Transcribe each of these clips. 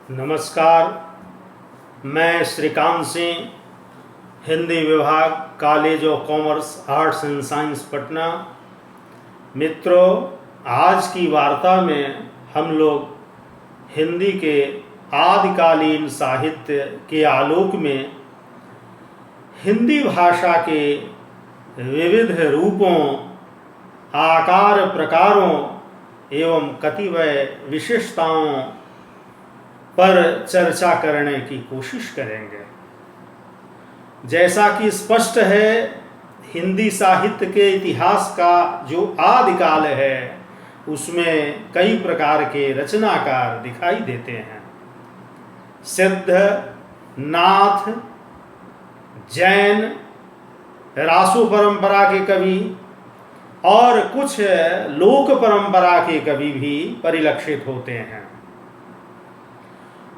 नमस्कार। मैं श्रीकांत सिंह, हिंदी विभाग, college of commerce, arts and science, Patna. मित्रों, आज की वार्ता में हम लोग हिंदी के आदिकालीन साहित्य के आलोक में हिंदी भाषा के विविध रूपों, आकार प्रकारों एवं कतिपय विशेषताओं पर चर्चा करने की कोशिश करेंगे। जैसा कि स्पष्ट है, हिंदी साहित्य के इतिहास का जो आदिकाल है उसमें कई प्रकार के रचनाकार दिखाई देते हैं। सिद्ध, नाथ, जैन, रासो परंपरा के कवि और कुछ लोक परंपरा के कवि भी परिलक्षित होते हैं।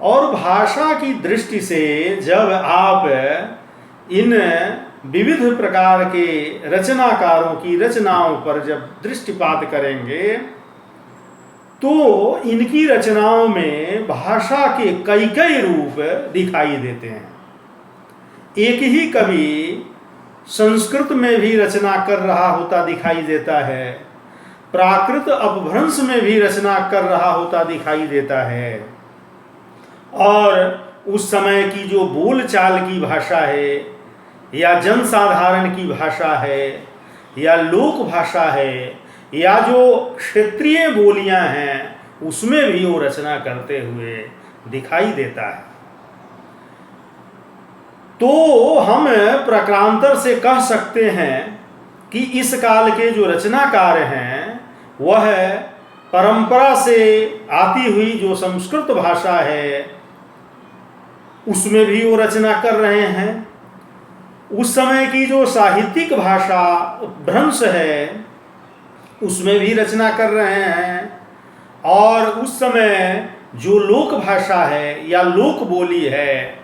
और भाषा की दृष्टि से जब आप इन विविध प्रकार के रचनाकारों की रचनाओं पर जब दृष्टिपात करेंगे तो इनकी रचनाओं में भाषा के कई कई रूप दिखाई देते हैं। एक ही कवि संस्कृत में भी रचना कर रहा होता दिखाई देता है, प्राकृत अपभ्रंश में भी रचना कर रहा होता दिखाई देता है, और उस समय की जो बोलचाल की भाषा है या जनसाधारण की भाषा है या लोक भाषा है या जो क्षेत्रीय बोलियां हैं उसमें भी वो रचना करते हुए दिखाई देता है। तो हम प्रकारांतर से कह सकते हैं कि इस काल के जो रचनाकार हैं वह परंपरा से आती हुई जो संस्कृत भाषा है उसमें भी वो रचना कर रहे हैं। उस समय की जो साहित्यिक भाषा भ्रंश है उसमें भी रचना कर रहे हैं, और उस समय जो लोक भाषा है या लोक बोली है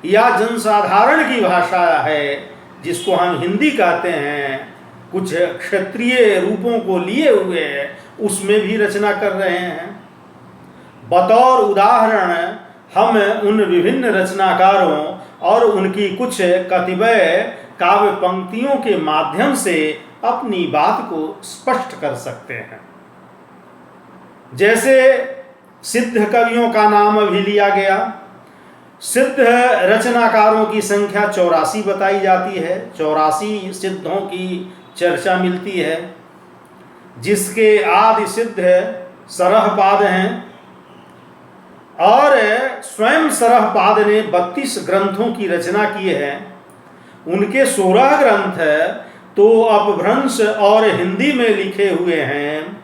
या जनसाधारण की भाषा है जिसको हम हिंदी कहते हैं, कुछ क्षेत्रीय रूपों को लिए हुए उसमें भी रचना कर रहे हैं। बतौर उदाहरण हम उन विभिन्न रचनाकारों और उनकी कुछ कतिपय काव्य पंक्तियों के माध्यम से अपनी बात को स्पष्ट कर सकते हैं। जैसे सिद्ध कवियों का नाम अभी लिया गया। सिद्ध रचनाकारों की संख्या 84 बताई जाती है। 84 सिद्धों की चर्चा मिलती है, जिसके आदि सिद्ध सरहपाद हैं, और स्वयं सरहपाद ने 32 ग्रंथों की रचना की है। उनके 16 ग्रंथ तो अपभ्रंश और हिंदी में लिखे हुए हैं,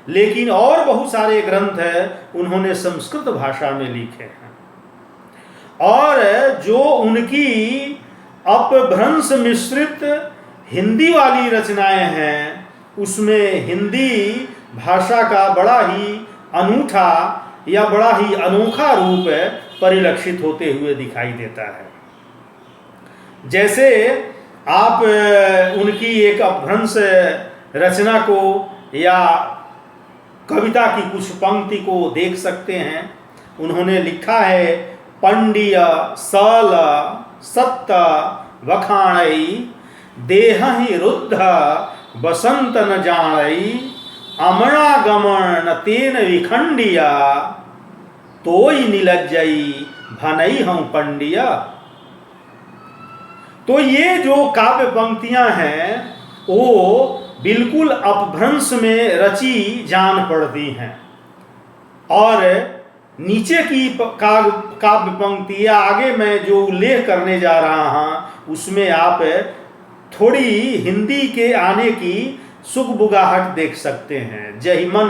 लेकिन और बहुत सारे ग्रंथ उन्होंने संस्कृत भाषा में लिखे हैं। और जो उनकी अपभ्रंश मिश्रित हिंदी वाली रचनाएं हैं उसमें हिंदी भाषा का बड़ा ही अनूठा या बड़ा ही अनोखा रूप परिलक्षित होते हुए दिखाई देता है। जैसे आप उनकी एक अपभ्रंश रचना को या कविता की कुछ पंक्ति को देख सकते हैं। उन्होंने लिखा है, पंडिय सल सत्त वखाणई देहि रुद्ध बसंत न जानई अमणा गमन न तेन विखंडिया तोई निलज्जई भनई हम पंडिया। तो ये जो काव्य पंक्तियां हैं वो बिल्कुल अपभ्रंश में रची जान पड़ती हैं, और नीचे की काव्य पंक्ति या आगे मैं जो उल्लेख करने जा रहा हूं उसमें आप थोड़ी हिंदी के आने की सुखबुगाहट देख सकते हैं। जहि मन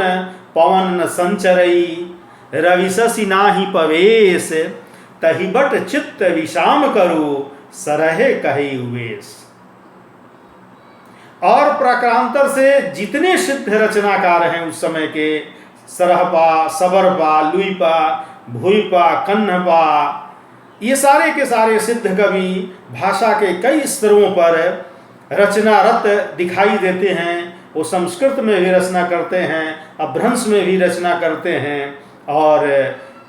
पवन न संचरई रवि शशि नाही पवेश तहि बट चित्त विषाम करो सरहे कहे उवेश। और प्रकारांतर से जितने सिद्ध रचनाकार हैं उस समय के, सरहपा, सबरपा, लुईपा, भुईपा, कन्हपा, ये सारे के सारे सिद्ध कवि भाषा के कई स्तरों पर रचनारत दिखाई देते हैं। वो संस्कृत में भी रचना करते हैं, अपभ्रंश में भी रचना करते हैं, और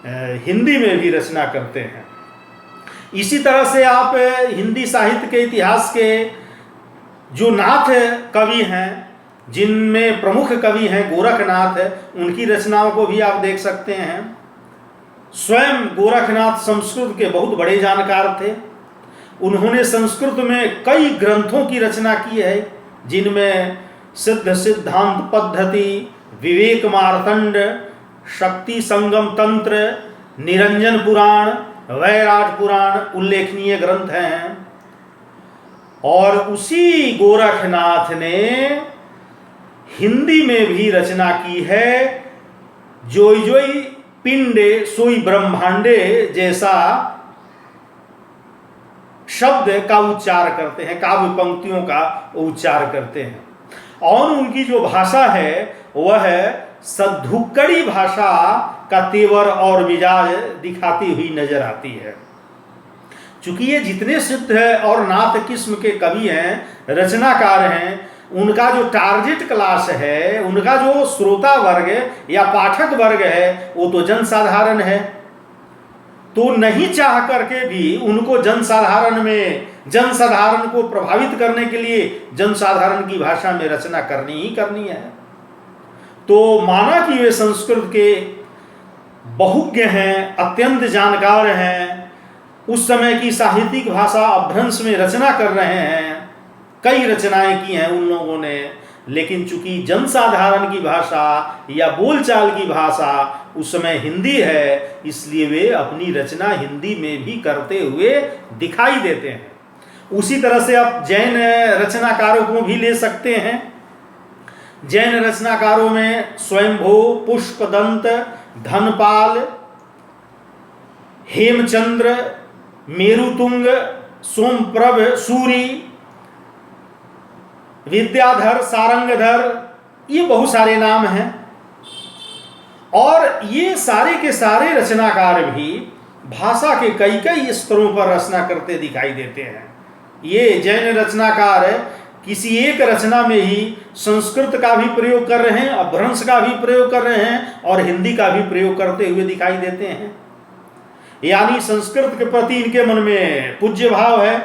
हिंदी में भी रचना करते हैं। इसी तरह से आप हिंदी साहित्य के इतिहास के जो नाथ कवि हैं, जिनमें प्रमुख कवि हैं गोरखनाथ, उनकी रचनाओं को भी आप देख सकते हैं। स्वयं गोरखनाथ संस्कृत के बहुत बड़े जानकार थे। उन्होंने संस्कृत में कई ग्रंथों की रचना की है, जिनमें सिद्ध सिद्धांत पद्धति, विवेक मार्तंड, शक्ति संगम तंत्र, निरंजन पुराण, वैराट पुराण उल्लेखनीय ग्रंथ हैं। और उसी गोरखनाथ ने हिंदी में भी रचना की है। जोई जोई पिंडे सोई ब्रह्मांडे जैसा शब्द का उच्चार करते हैं, काव्य पंक्तियों का उच्चार करते हैं। और उनकी जो भाषा है वह सद्धुक्कड़ी भाषा का तेवर और मिजाज दिखाती हुई नजर आती है। चूंकि ये जितने सिद्ध और नाथ किस्म के कवि हैं, रचनाकार हैं, उनका जो टारगेट क्लास है, उनका जो श्रोता वर्ग या पाठक वर्ग है, वो तो जनसाधारण है। तो नहीं चाह करके भी उनको जनसाधारण को प्रभावित करने के लिए जनसाधारण की भाषा में रचना करनी ही करनी है। तो माना कि वे संस्कृत के बहुज्ञ हैं, अत्यंत जानकार हैं, उस समय की साहित्यिक भाषा अपभ्रंश में रचना कर रहे हैं, कई रचनाएं की हैं उन लोगों ने। लेकिन चूंकि जनसाधारण की भाषा या बोलचाल की भाषा उस समय हिंदी है, इसलिए वे अपनी रचना हिंदी में भी करते हुए दिखाई देते हैं। उसी तरह से आप जैन रचनाकारों को भी ले सकते हैं। जैन रचनाकारों में स्वयंभू, पुष्पदंत, धनपाल, हेमचंद्र, मेरुतुंग, सोमप्रभ, सूरी, विद्याधर, सारंगधर, ये बहुत सारे नाम हैं। और ये सारे के सारे रचनाकार भी भाषा के कई कई स्तरों पर रचना करते दिखाई देते हैं। ये जैन रचनाकार किसी एक रचना में ही संस्कृत का भी प्रयोग कर रहे हैं, अपभ्रंश का भी प्रयोग कर रहे हैं और हिंदी का भी प्रयोग करते हुए दिखाई देते हैं। यानी संस्कृत के प्रति इनके मन में पूज्य भाव है।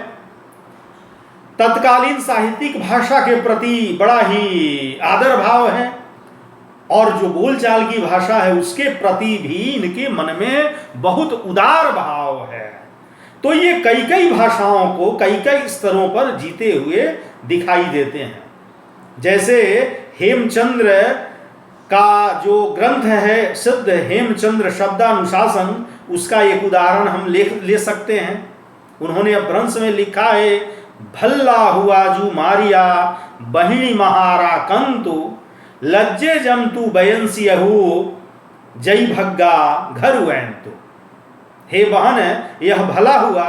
तत्कालीन साहित्यिक भाषा के प्रति बड़ा ही आदर भाव है, और जो बोलचाल की भाषा है उसके प्रति भी इनके मन में बहुत उदार भाव है। तो ये कई कई भाषाओं को कई कई स्तरों पर जीते हुए दिखाई देते हैं। जैसे हेमचंद्र का जो ग्रंथ है सिद्ध हेमचंद्र शब्दानुशासन, उसका एक उदाहरण हम ले सकते हैं। उन्होंने अपभ्रंश में लिखा है, भल्ला हुआ जू मारिया बहिणी महारा कंतु, लज्जे जमतु बयंसी अहू जय भग्गा घर वैंतु। हे बहन, यह भला हुआ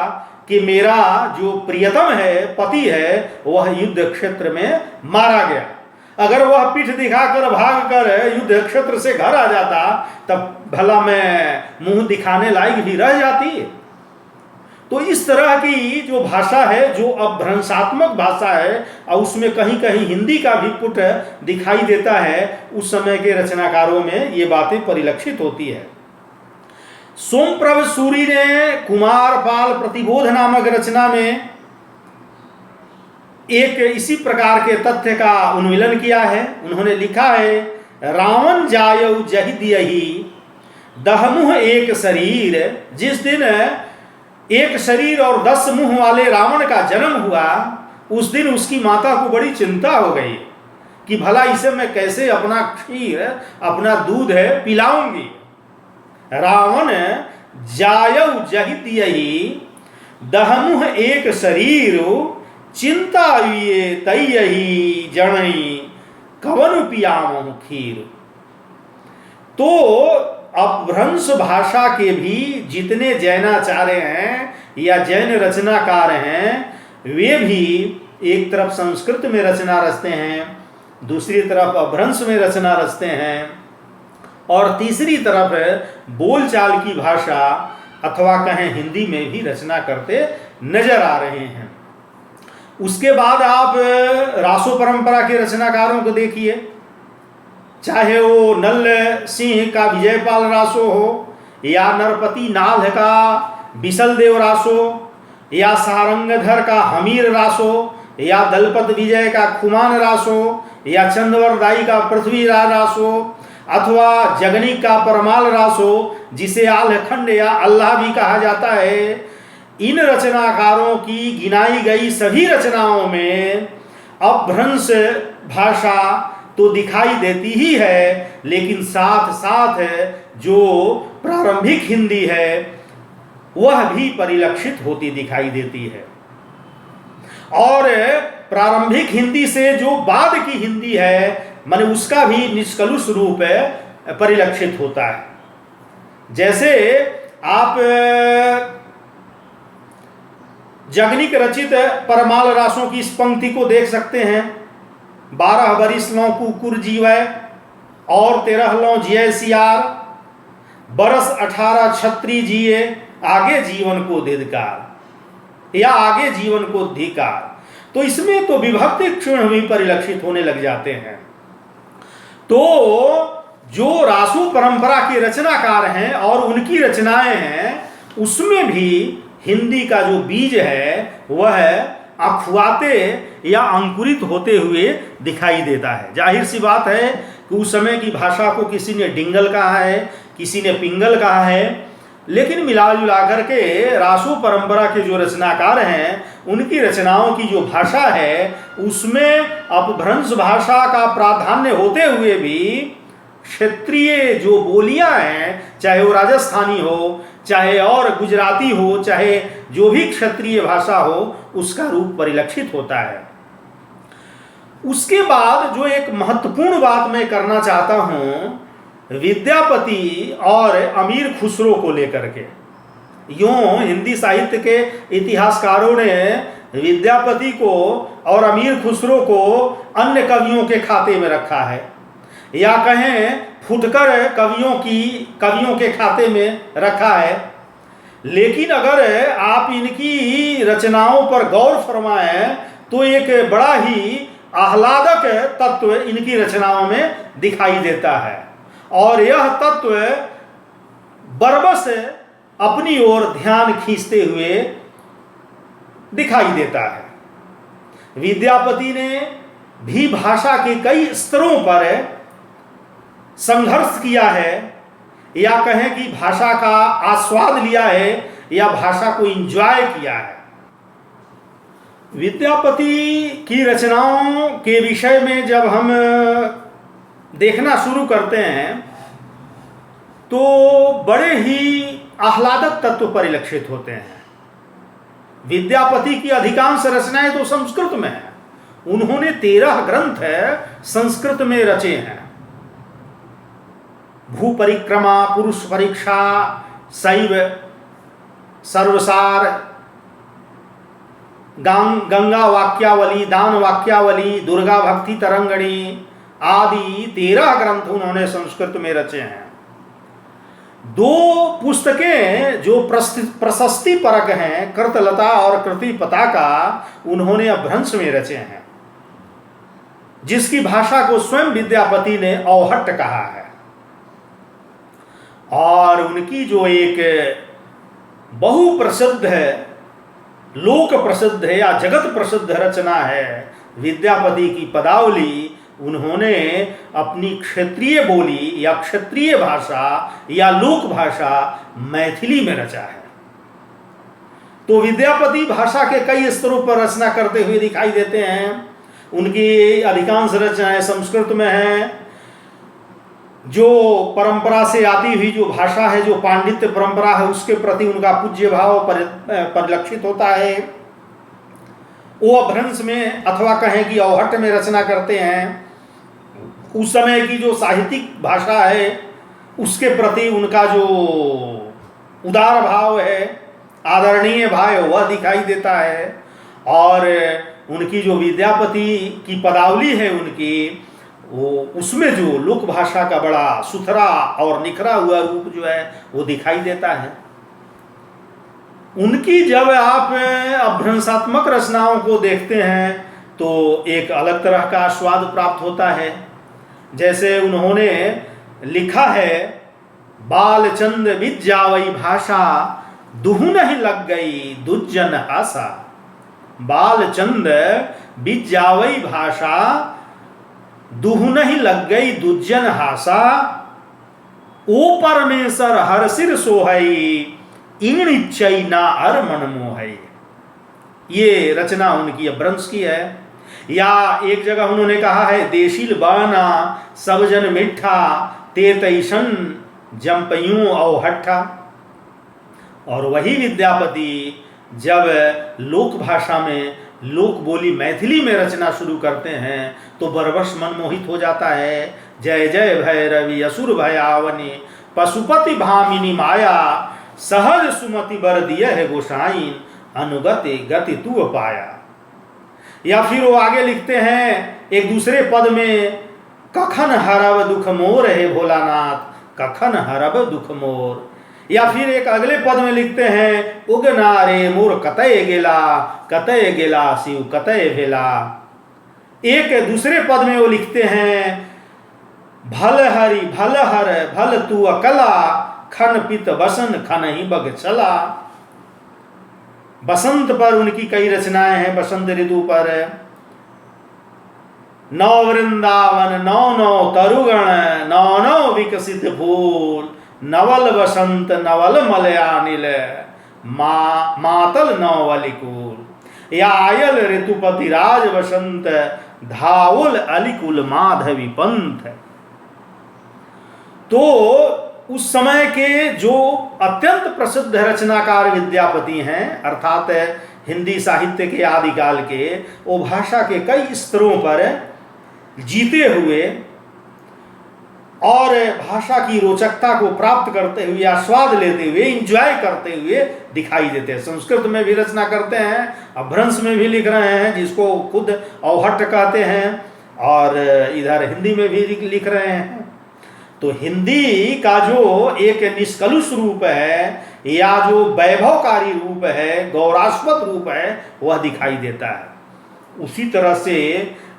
कि मेरा जो प्रियतम है, पति है, वह युद्ध क्षेत्र में मारा गया। अगर वह पीठ दिखाकर भागकर युद्ध क्षेत्र से घर आ जाता तब भला मैं मुंह दिखाने लायक भी रह जाती। तो इस तरह की जो भाषा है, जो अपभ्रंशात्मक भाषा है, और उसमें कहीं कहीं हिंदी का भी पुट दिखाई देता है, उस समय के रचनाकारों में ये बातें परिलक्षित होती है। सोमप्रभ सूरी ने कुमारपाल प्रतिबोध नामक रचना में एक इसी प्रकार के तथ्य का उन्मूलन किया है। उन्होंने लिखा है, रावण जायऊ जहि दियहि दहमुह एक शरीर। जिस दिन एक शरीर और 10 मुंह वाले रावण का जन्म हुआ, उस दिन उसकी माता को बड़ी चिंता हो गई कि भला इसे मैं कैसे अपना खीर, अपना दूध पिलाऊंगी। रावण जायऊ जहि दियहि दहमुह एक शरीर, चिंता विये तैयहि जणई कवन पियामहु खीर। तो अपभ्रंश भाषा के भी जितने जैनाचार्य हैं या जैन रचनाकार हैं, वे भी एक तरफ संस्कृत में रचना रचते हैं, दूसरी तरफ अपभ्रंश में रचना रचते हैं, और तीसरी तरफ बोलचाल की भाषा अथवा कहें हिंदी में भी रचना करते नजर आ रहे हैं। उसके बाद आप रासो परंपरा के रचनाकारों को देखिए, चाहे वो नल सिंह का विजयपाल रासो हो या नरपति नाल का बिसल देव रासो, या सारंगधर का हमीर रासो, या दलपत विजय का खुमान रासो, या चंद्रवरदाई का पृथ्वी रासो, अथवा जगनी का परमाल रासो जिसे आलखंड या अल्लाह भी कहा जाता है। इन रचनाकारों की गिनाई गई सभी रचनाओं में अपभ्रंश भाषा तो दिखाई देती ही है, लेकिन साथ साथ जो प्रारंभिक हिंदी है वह भी परिलक्षित होती दिखाई देती है। और प्रारंभिक हिंदी से जो बाद की हिंदी है माने उसका भी निष्कलुष रूप परिलक्षित होता है। जैसे आप जगनिक रचित परमाल रासों की इस पंक्ति को देख सकते हैं। 12 बरिस लो कुकुर जीवै और 13 लो जिय सियार, बरस 18 छत्री जिए आगे जीवन को धिकार, या आगे जीवन को धिकार। तो इसमें तो विभक्ति क्षण भी परिलक्षित होने लग जाते हैं। तो जो रासु परंपरा के रचनाकार हैं और उनकी रचनाएं हैं उसमें भी हिंदी का जो बीज है वह अखुआते या अंकुरित होते हुए दिखाई देता है। जाहिर सी बात है कि उस समय की भाषा को किसी ने डिंगल कहा है, किसी ने पिंगल कहा है, लेकिन मिला जुला करके रासु परंपरा के जो रचनाकार हैं उनकी रचनाओं की जो भाषा है उसमें अपभ्रंश भाषा का प्राधान्य होते हुए भी क्षेत्रीय जो बोलियां हैं, चाहे वो राजस्थानी हो, चाहे और गुजराती हो, चाहे जो भी क्षेत्रीय भाषा हो, उसका रूप परिलक्षित होता है। उसके बाद जो एक महत्वपूर्ण बात मैं करना चाहता हूं विद्यापति और अमीर खुसरो को लेकर के। यूं हिंदी साहित्य के इतिहासकारों ने विद्यापति को और अमीर खुसरो को अन्य कवियों के खाते में रखा है, या कहें फुटकर कवियों के खाते में रखा है। लेकिन अगर आप इनकी रचनाओं पर गौर फरमाएं तो एक बड़ा ही आह्लादक तत्व इनकी रचनाओं में दिखाई देता है, और यह तत्व बरबस अपनी ओर ध्यान खींचते हुए दिखाई देता है। विद्यापति ने भी भाषा के कई स्तरों पर संघर्ष किया है, या कहें कि भाषा का आस्वाद लिया है, या भाषा को एंजॉय किया है। विद्यापति की रचनाओं के विषय में जब हम देखना शुरू करते हैं तो बड़े ही आह्लादक तत्व परिलक्षित होते हैं। विद्यापति की अधिकांश रचनाएं तो संस्कृत में हैं। उन्होंने 13 ग्रंथ संस्कृत में रचे हैं। भू परिक्रमा, पुरुष परीक्षा, शैव, सर्वसार, गंगा वाक्यावली, दान वाक्यावली, दुर्गा भक्ति तरंगणी आदि 13 ग्रंथ उन्होंने संस्कृत में रचे हैं। 2 पुस्तकें जो प्रशस्ति परक हैं, कृतलता और कृति पताका, उन्होंने अपभ्रंश में रचे हैं, जिसकी भाषा को स्वयं विद्यापति ने औहट्ट कहा है। और उनकी जो एक बहुप्रसिद्ध है, लोक प्रसिद्ध है या जगत प्रसिद्ध रचना है विद्यापति की पदावली, उन्होंने अपनी क्षेत्रीय बोली या क्षेत्रीय भाषा या लोक भाषा मैथिली में रचा है। तो विद्यापति भाषा के कई स्तरों पर रचना करते हुए दिखाई देते हैं। उनकी अधिकांश रचनाएं संस्कृत में हैं। जो परंपरा से आती हुई जो भाषा है, जो पांडित्य परंपरा है, उसके प्रति उनका पूज्य भाव परिलक्षित होता है। वो अपभ्रंश में अथवा कहें कि औहट्ट में रचना करते हैं। उस समय की जो साहित्यिक भाषा है उसके प्रति उनका जो उदार भाव है, आदरणीय भाव, वह दिखाई देता है। और उनकी जो विद्यापति की पदावली है उनकी, वो उसमें जो लोक भाषा का बड़ा सुथरा और निखरा हुआ रूप जो है वो दिखाई देता है। उनकी जब आप अपभ्रंशात्मक रचनाओं को देखते हैं तो एक अलग तरह का स्वाद प्राप्त होता है। जैसे उन्होंने लिखा है बालचंद विद्यावई भाषा दुहु नहीं लग गई दुज्जन आशा। बालचंद विद्यावई भाषा दुहु नहीं लग गई दुज्जन हासा। ओ परमेश्वर हर सिर सोहई ईण चैना अर मन मोहई। ये रचना उनकी अभ्रंश की है। या एक जगह उन्होंने कहा है, देशील बाना सब जन मिठा ते तैसन जमपयूं औ हट्ठा। और वही विद्यापति जब लोक भाषा में, लोक बोली मैथिली में रचना शुरू करते हैं तो बरबस मनमोहित हो जाता है। जय जय भैरवी असुर भयावनी पशुपति भामिनी माया सहज सुमति बर दिया है गोसाइन अनुगति गति तू पाया। या फिर वो आगे लिखते हैं एक दूसरे पद में, कखन हरब दुख मोर है भोलानाथ कखन हरब दुख मोर। या फिर एक अगले पद में लिखते हैं, उगना रे मोर कतय गेला शिव कतय भेला। एक दूसरे पद में वो लिखते हैं, भल हरि भल हर भल तू अकला खन पित बसन खन ही बग चला। बसंत पर उनकी कई रचनाएं हैं। बसंत ऋतु पर नौ वृंदावन नौ नौ तरुगण नौ नौ विकसित फूल नवल बसंत नवल मलयानिल मातल नौवलिकुल। या आयल ऋतुपति राज बसंत धावुल अलिकुल माधवी पंथ। तो उस समय के जो अत्यंत प्रसिद्ध रचनाकार विद्यापति हैं, अर्थात हिंदी साहित्य के आदिकाल के, वो भाषा के कई स्तरों पर जीते हुए और भाषा की रोचकता को प्राप्त करते हुए, आस्वाद लेते हुए, इंजॉय करते हुए दिखाई देते हैं। संस्कृत में भी रचना करते हैं, अभ्रंश में भी लिख रहे हैं जिसको खुद औहट कहते हैं, और इधर हिंदी में भी लिख रहे हैं। तो हिंदी का जो एक निष्कलुष रूप है या जो वैभवकारी रूप है, गौरवास्पद रूप है, वह दिखाई देता है। उसी तरह से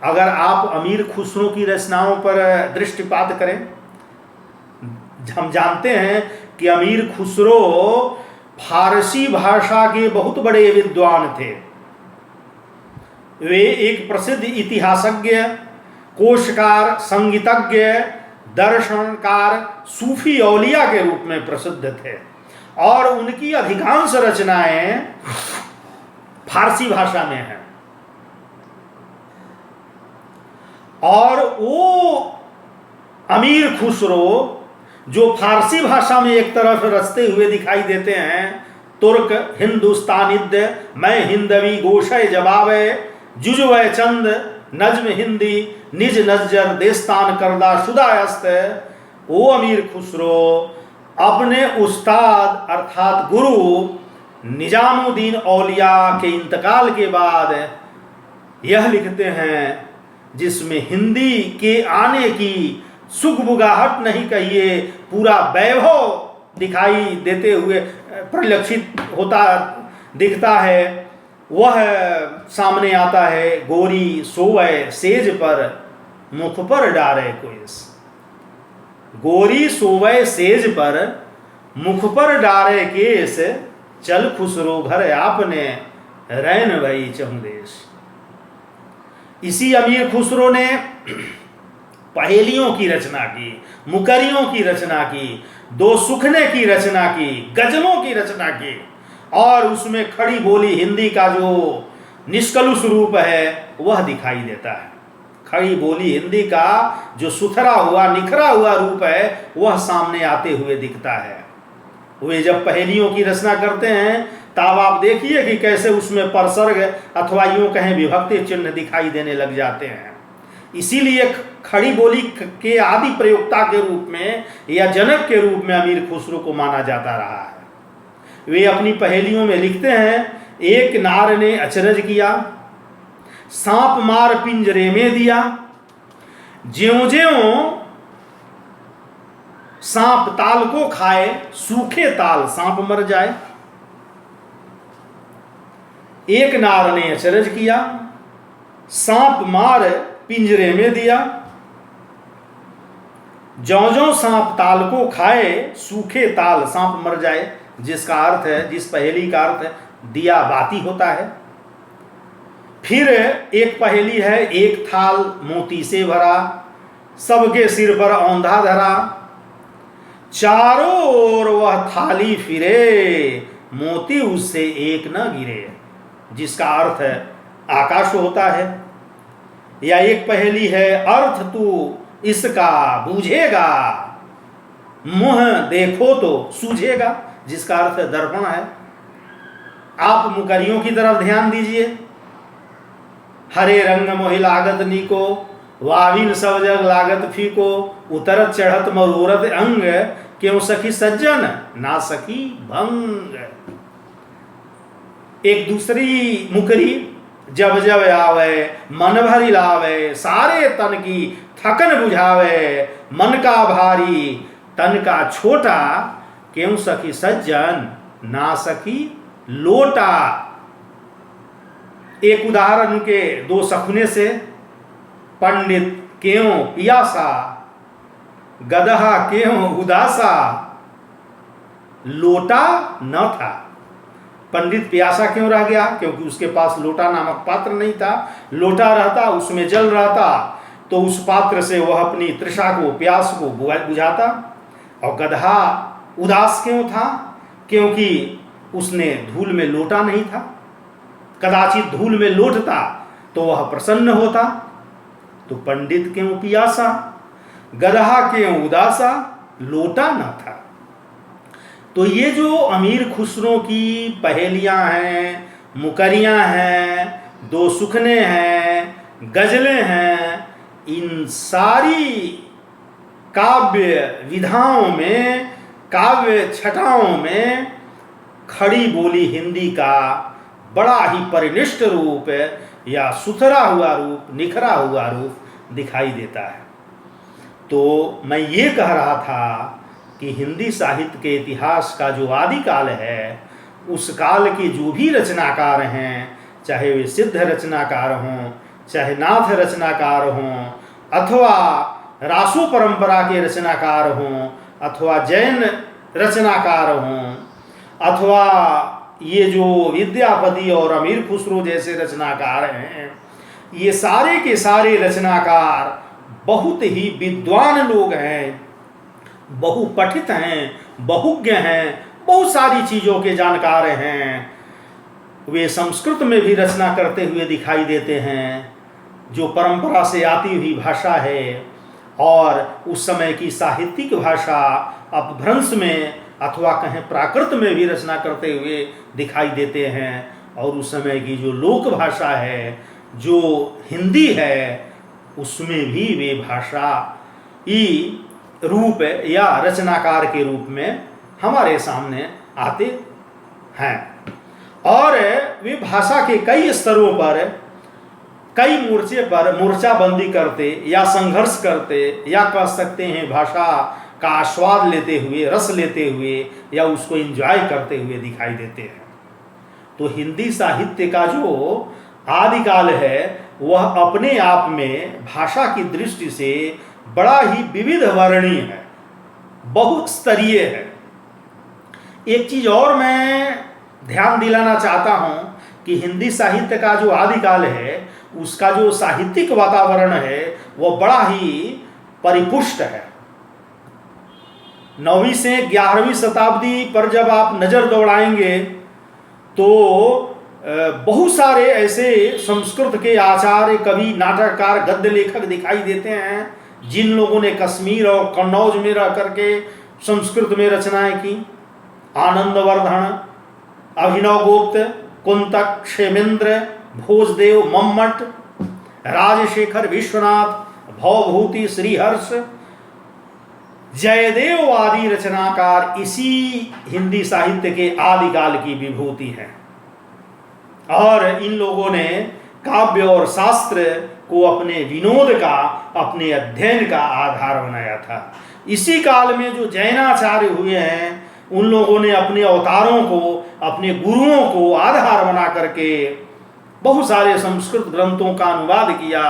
अगर आप अमीर खुसरो की रचनाओं पर दृष्टिपात करें, हम जानते हैं कि अमीर खुसरो फारसी भाषा के बहुत बड़े विद्वान थे। वे एक प्रसिद्ध इतिहासज्ञ, कोशकार, संगीतज्ञ, दर्शनकार, सूफी औलिया के रूप में प्रसिद्ध थे और उनकी अधिकांश रचनाएं फारसी भाषा में हैं। और वो अमीर खुसरो जो फारसी भाषा में एक तरफ रचते हुए दिखाई देते हैं, तुर्क हिंदुस्तानिद्य मैं हिंदवी गोशय जवाबे जुजवय चंद नज्म हिंदी निज नजर देस्तान करदा शुदायस्त। वो अमीर खुसरो अपने उस्ताद अर्थात गुरु निजामुद्दीन औलिया के इंतकाल के बाद यह लिखते हैं, जिसमें हिंदी के आने की सुगबुगाहट नहीं कहिए, पूरा वैभव दिखाई देते हुए परिलक्षित होता दिखता है। वह सामने आता है, गोरी सोवै सेज पर मुख पर डारे कोइस। गोरी सोवै सेज पर मुख पर डारे केस चल खुसरो घर आपने रैन भई चहुदेश। इसी अमीर खुसरो ने पहेलियों की रचना की, मुकरियों की रचना की, दो सुखने की रचना की, गजलों की रचना की, और उसमें खड़ी बोली हिंदी का जो निष्कलुष रूप है वह दिखाई देता है। खड़ी बोली हिंदी का जो सुथरा हुआ निखरा हुआ रूप है वह सामने आते हुए दिखता है। वे जब पहेलियों की रचना करते हैं तब आप देखिए कि कैसे उसमें परसर्ग अथवा यूं कहें विभक्ति चिन्ह दिखाई देने लग जाते हैं। इसीलिए खड़ी बोली के आदि प्रयोक्ता के रूप में या जनक के रूप में अमीर खुसरो को माना जाता रहा है। वे अपनी पहेलियों में लिखते हैं, एक नार ने अचरज किया, सांप मार पिंजरे में दिया, ज्यों ज्यों सांप ताल को खाए सूखे ताल सांप मर जाए। एक नार ने अचरज किया, सांप मार पिंजरे में दिया, ज्यों ज्यों सांप ताल को खाए, सूखे ताल सांप मर जाए, जिसका अर्थ है, जिस पहेली का अर्थ है दिया बाती होता है। फिर एक पहेली है, एक थाल मोती से भरा, सबके सिर पर औंधा धरा, चारों ओर वह थाली फिरे, मोती उससे एक न गिरे, जिसका अर्थ है आकाश होता है। या एक पहेली है, अर्थ तू इसका बूझेगा, मुंह देखो तो सूझेगा, जिसका अर्थ दर्पण है। आप मुकरियों की तरफ ध्यान दीजिए। हरे रंग मोहि लागत नीको, वाविन सब जग लागत फीको, उतरत चढ़त मरोरत अंग, क्यों सखी सज्जन ना सखी भंग। एक दूसरी मुकरी, जब जब आवे मन भरी लावे, सारे तन की थकन बुझावे, मन का भारी तन का छोटा, क्यों सखी सज्जन ना सखी लोटा। एक उदाहरण के दो सपने से, पंडित क्यों पियासा, गदहा क्यों उदासा, लोटा न था। पंडित प्यासा क्यों रह गया? क्योंकि उसके पास लोटा नामक पात्र नहीं था। लोटा रहता, उसमें जल रहता, तो उस पात्र से वह अपनी तृषा को, प्यास को बुझाता। और गधा उदास क्यों था? क्योंकि उसने धूल में लोटा नहीं था। कदाचित धूल में लोटता तो वह प्रसन्न होता। तो पंडित क्यों पियासा, गधा क्यों उदासा, लोटा न था। तो ये जो अमीर खुसरों की पहेलियां हैं, मुकरियां हैं, दो सुखने हैं, गजलें हैं, इन सारी काव्य विधाओं में, काव्य छटाओं में खड़ी बोली हिंदी का बड़ा ही परिनिष्ठ रूप या सुथरा हुआ रूप, निखरा हुआ रूप दिखाई देता है। तो मैं ये कह रहा था कि हिंदी साहित्य के इतिहास का जो आदिकाल है, उस काल के जो भी रचनाकार हैं, चाहे वे सिद्ध रचनाकार हों, चाहे नाथ रचनाकार हों, अथवा रासो परंपरा के रचनाकार हों, अथवा जैन रचनाकार हों, अथवा ये जो विद्यापति और अमीर खुसरो जैसे रचनाकार हैं, ये सारे के सारे रचनाकार बहुत ही विद्वान लोग हैं, बहुपठित हैं, बहुज्ञ हैं, बहुत सारी चीज़ों के जानकार हैं। वे संस्कृत में भी रचना करते हुए दिखाई देते हैं, जो परंपरा से आती हुई भाषा है, और उस समय की साहित्यिक भाषा अपभ्रंश में अथवा कहें प्राकृत में भी रचना करते हुए दिखाई देते हैं। और उस समय की जो लोक भाषा है, जो हिंदी है, उसमें भी वे भाषा ही रूप या रचनाकार के रूप में हमारे सामने आते हैं। और वे भाषा के कई स्तरों पर, कई मोर्चे पर मोर्चाबंदी करते या संघर्ष करते, या कह सकते हैं भाषा का आस्वाद लेते हुए, रस लेते हुए, या उसको एंजॉय करते हुए दिखाई देते हैं। तो हिंदी साहित्य का जो आदिकाल है, वह अपने आप में भाषा की दृष्टि से बड़ा ही विविध वर्णीय है, बहुत स्तरीय है। एक चीज और मैं ध्यान दिलाना चाहता हूं कि हिंदी साहित्य का जो आदिकाल है, उसका जो साहित्यिक वातावरण है, वह बड़ा ही परिपुष्ट है। 9वीं से 11वीं शताब्दी पर जब आप नज़र दौड़ाएंगे तो बहुत सारे ऐसे संस्कृत के आचार्य, कवि, नाटककार, गद्य लेखक दिखाई देते हैं, जिन लोगों ने कश्मीर और कन्नौज में रह करके संस्कृत में रचनाएं की। आनंदवर्धन, अभिनव गुप्त, कुंतक, क्षेमेंद्र, भोजदेव, मम्मट, राजशेखर, विश्वनाथ, भवभूति, श्रीहर्ष, जयदेव आदि रचनाकार इसी हिंदी साहित्य के आदिकाल की विभूति हैं। और इन लोगों ने काव्य और शास्त्र को अपने विनोद का, अपने अध्ययन का आधार बनाया था। इसी काल में जो जैनाचार्य हुए हैं, उन लोगों ने अपने अवतारों को, अपने गुरुओं को आधार बना करके बहुत सारे संस्कृत ग्रंथों का अनुवाद किया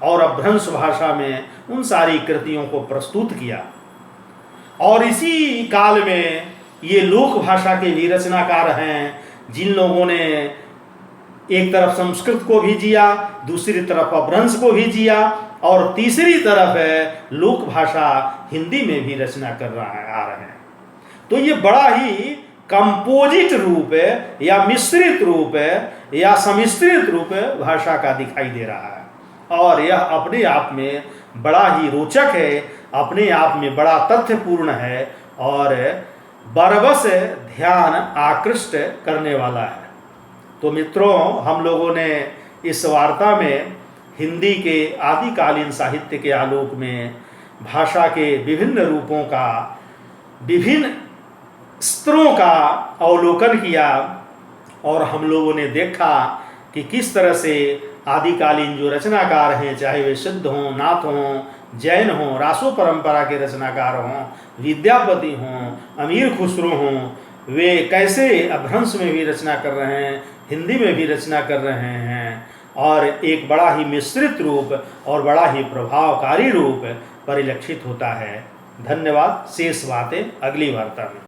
और अपभ्रंश भाषा में उन सारी कृतियों को प्रस्तुत किया। और इसी काल में ये लोक भाषा के भी रचनाकार हैं, जिन लोगों ने एक तरफ संस्कृत को भी जिया, दूसरी तरफ अपभ्रंश को भी जिया, और तीसरी तरफ है लोक भाषा हिंदी में भी रचना कर आ रहे हैं। तो ये बड़ा ही कंपोजिट रूप है या मिश्रित रूप है या सम्मिश्रित रूप भाषा का दिखाई दे रहा है, और यह अपने आप में बड़ा ही रोचक है, अपने आप में बड़ा तथ्यपूर्ण है और बरबस ध्यान आकृष्ट करने वाला है। तो मित्रों, हम लोगों ने इस वार्ता में हिंदी के आदिकालीन साहित्य के आलोक में भाषा के विभिन्न रूपों का, विभिन्न स्तरों का अवलोकन किया, और हम लोगों ने देखा कि किस तरह से आदिकालीन जो रचनाकार हैं, चाहे वे सिद्ध हों, नाथ हों, जैन हों, रासो परंपरा के रचनाकार हों, विद्यापति हों, अमीर खुसरो हों, वे कैसे अपभ्रंश में भी रचना कर रहे हैं, हिंदी में भी रचना कर रहे हैं, और एक बड़ा ही मिश्रित रूप और बड़ा ही प्रभावकारी रूप परिलक्षित होता है। धन्यवाद। शेष बातें अगली वार्ता में।